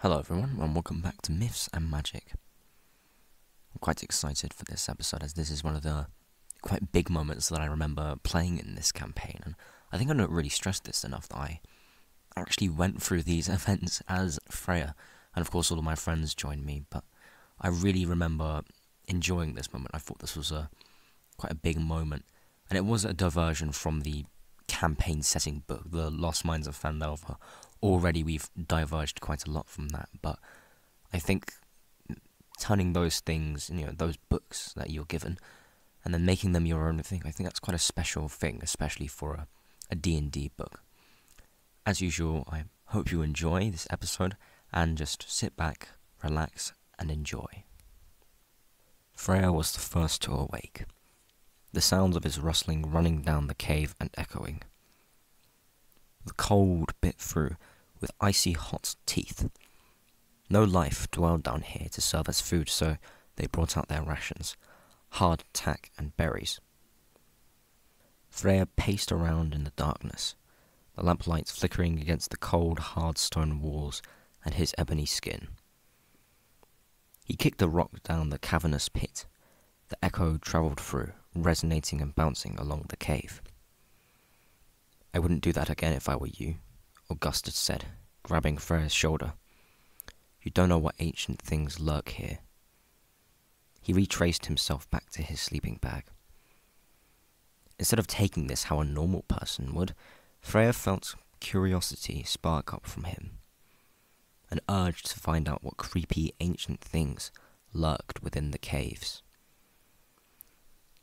Hello everyone, and welcome back to Myths and Magic. I'm quite excited for this episode, as this is one of the quite big moments that I remember playing in this campaign, and I think I don't really stress this enough that I actually went through these events as Freya, and of course all of my friends joined me, but I really remember enjoying this moment. I thought this was quite a big moment, and it was a diversion from the campaign setting book, The Lost Mines of Phandelver. Already we've diverged quite a lot from that, but I think turning those things, those books that you're given, and then making them your own thing, I think that's quite a special thing, especially for a D&D book. As usual, I hope you enjoy this episode, and just sit back, relax, and enjoy. Freya was the first to awake, the sounds of his rustling running down the cave and echoing. The cold bit through with icy hot teeth. No life dwelled down here to serve as food, so they brought out their rations, hard tack and berries. Freya paced around in the darkness, the lamplight flickering against the cold, hard stone walls and his ebony skin. He kicked a rock down the cavernous pit. The echo travelled through, resonating and bouncing along the cave. "I wouldn't do that again if I were you," Augustus said, grabbing Freya's shoulder. "You don't know what ancient things lurk here." He retraced himself back to his sleeping bag. Instead of taking this how a normal person would, Freya felt curiosity spark up from him, an urge to find out what creepy ancient things lurked within the caves.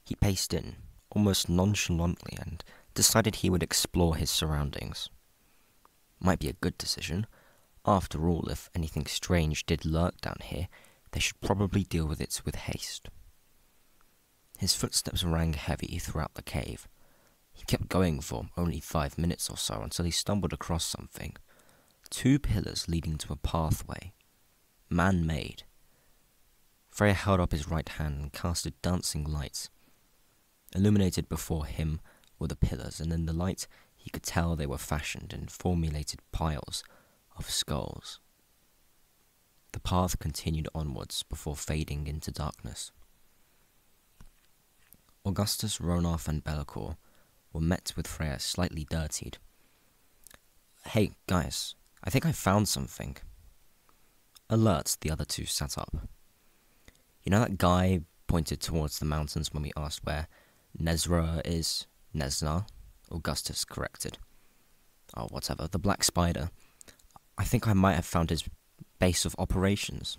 He paced in, almost nonchalantly, and decided he would explore his surroundings. Might be a good decision. After all, if anything strange did lurk down here, they should probably deal with it with haste. His footsteps rang heavy throughout the cave. He kept going for only 5 minutes or so until he stumbled across something. 2 pillars leading to a pathway. Man-made. Freya held up his right hand and casted dancing lights. Illuminated before him were the pillars, and in the light he could tell they were fashioned in formulated piles of skulls. The path continued onwards before fading into darkness. Augustus, Ronarth, and Bellicor were met with Freya slightly dirtied. "Hey, guys, I think I found something." Alert, the other two sat up. "You know that guy pointed towards the mountains when we asked where Nezra is?" "Nesna," Augustus corrected. "Oh, whatever, the Black Spider. I think I might have found his base of operations."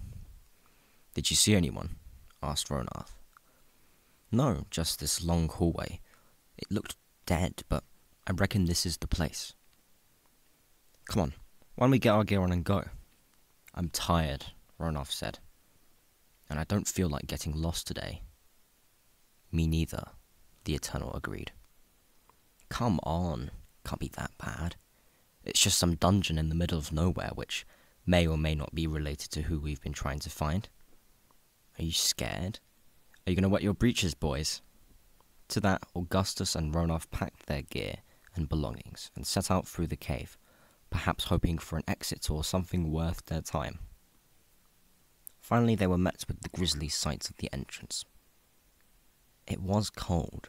"Did you see anyone?" asked Ronarth. "No, just this long hallway. It looked dead, but I reckon this is the place." "Come on, why don't we get our gear on and go?" "I'm tired," Ronarth said. "And I don't feel like getting lost today." "Me neither," the Eternal agreed. "Come on, can't be that bad. It's just some dungeon in the middle of nowhere, which may or may not be related to who we've been trying to find." "Are you scared? Are you going to wet your breeches, boys?" To that, Augustus and Ronarth packed their gear and belongings and set out through the cave, perhaps hoping for an exit or something worth their time. Finally, they were met with the grisly sight of the entrance. It was cold.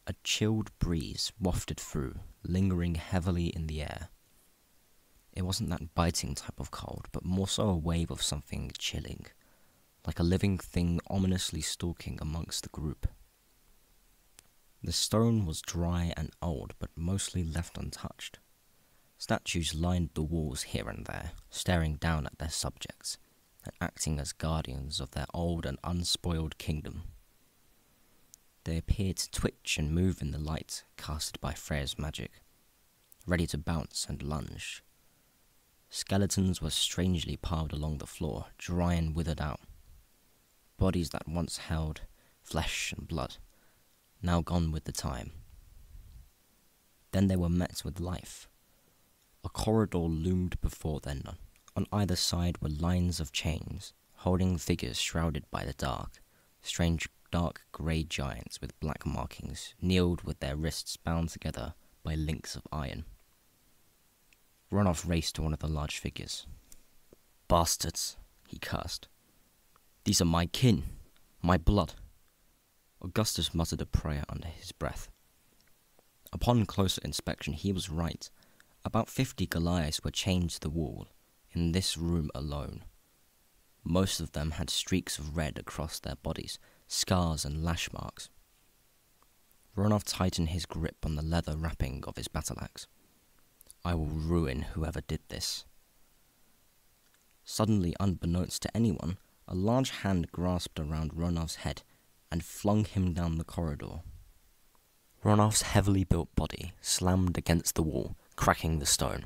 A chilled breeze wafted through, lingering heavily in the air. It wasn't that biting type of cold, but more so a wave of something chilling, like a living thing ominously stalking amongst the group. The stone was dry and old, but mostly left untouched. Statues lined the walls here and there, staring down at their subjects, and acting as guardians of their old and unspoiled kingdom. They appeared to twitch and move in the light casted by Freya's magic, ready to bounce and lunge. Skeletons were strangely piled along the floor, dry and withered out. Bodies that once held flesh and blood, now gone with the time. Then they were met with life. A corridor loomed before them. On either side were lines of chains, holding figures shrouded by the dark. Strange dark grey giants with black markings kneeled with their wrists bound together by links of iron. Ronarth raced to one of the large figures. bastards, he cursed. These are my kin, my blood. Augustus muttered a prayer under his breath. Upon closer inspection, he was right. About 50 Goliaths were chained to the wall, in this room alone. Most of them had streaks of red across their bodies, scars and lash marks. Ronov tightened his grip on the leather wrapping of his battle axe. I will ruin whoever did this. Suddenly, unbeknownst to anyone, a large hand grasped around Ronov's head and flung him down the corridor. Ronov's heavily built body slammed against the wall, cracking the stone.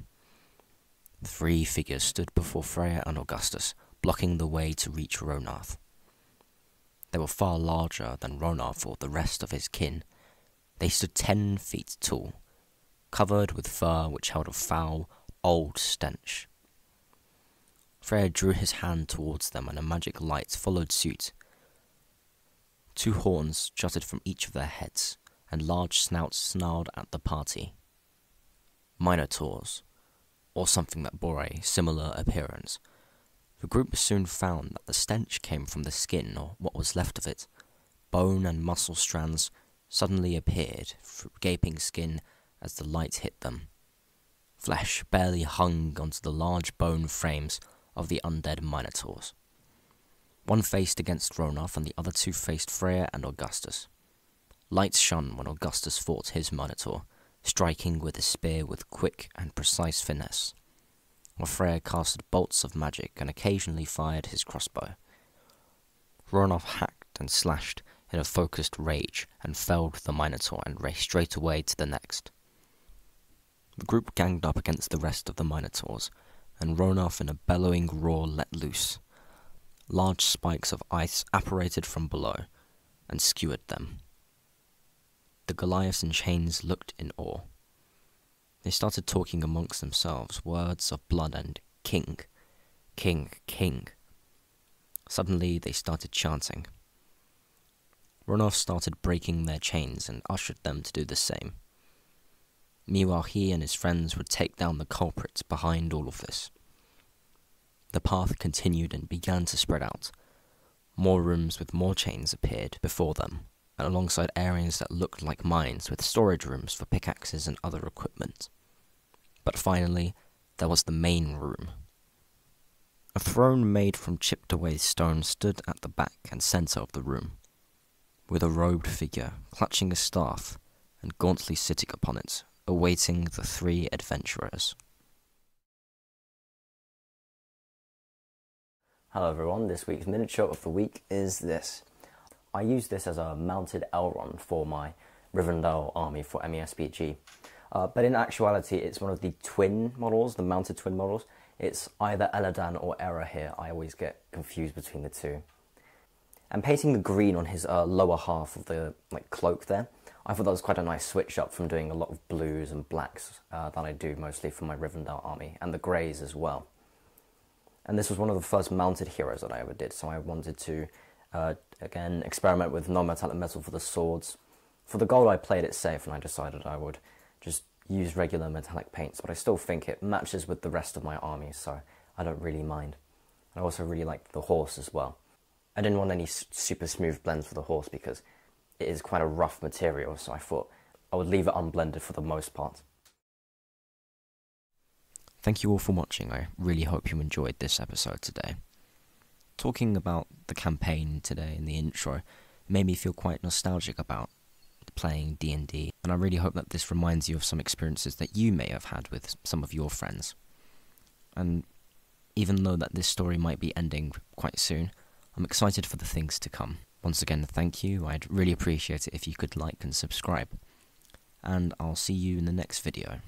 3 figures stood before Freya and Augustus, blocking the way to reach Ronov. They were far larger than Ronov or the rest of his kin. They stood 10 feet tall, covered with fur which held a foul, old stench. Freya drew his hand towards them and a magic light followed suit. 2 horns jutted from each of their heads, and large snouts snarled at the party. Minotaurs, or something that bore a similar appearance. The group soon found that the stench came from the skin, or what was left of it. Bone and muscle strands suddenly appeared through gaping skin as the light hit them. Flesh barely hung onto the large bone frames of the undead Minotaurs. One faced against Ronov and the other 2 faced Freya and Augustus. Lights shone when Augustus fought his Minotaur, striking with his spear with quick and precise finesse, while Freya casted bolts of magic and occasionally fired his crossbow. Ronov hacked and slashed in a focused rage and felled the Minotaur and raced straight away to the next. The group ganged up against the rest of the Minotaurs, and Ronov in a bellowing roar let loose. Large spikes of ice apparated from below and skewered them. The Goliaths in chains looked in awe. They started talking amongst themselves, words of blood and king, king, king. Suddenly they started chanting. Ronov started breaking their chains and ushered them to do the same. Meanwhile, he and his friends would take down the culprits behind all of this. The path continued and began to spread out. More rooms with more chains appeared before them, and alongside areas that looked like mines with storage rooms for pickaxes and other equipment. But finally, there was the main room. A throne made from chipped away stone stood at the back and centre of the room, with a robed figure clutching a staff and gauntly sitting upon it, awaiting the 3 adventurers. Hello everyone, this week's miniature of the week is this. I use this as a mounted Elrond for my Rivendell army for MESBG. But in actuality, it's one of the twin models, the mounted twin models. It's either Eladan or Era here. I always get confused between the two. And painting the green on his lower half of the cloak there, I thought that was quite a nice switch up from doing a lot of blues and blacks that I do mostly for my Rivendell army, and the greys as well. And this was one of the first mounted heroes that I ever did, so I wanted to, again, experiment with non-metallic metal for the swords. For the gold, I played it safe, and I decided I would just use regular metallic paints, but I still think it matches with the rest of my army, so I don't really mind. I also really liked the horse as well. I didn't want any super smooth blends for the horse because it is quite a rough material, so I thought I would leave it unblended for the most part. Thank you all for watching. I really hope you enjoyed this episode today. Talking about the campaign today in the intro made me feel quite nostalgic about playing D&D, and I really hope that this reminds you of some experiences that you may have had with some of your friends. And even though that this story might be ending quite soon, I'm excited for the things to come. Once again, thank you. I'd really appreciate it if you could like and subscribe. And I'll see you in the next video.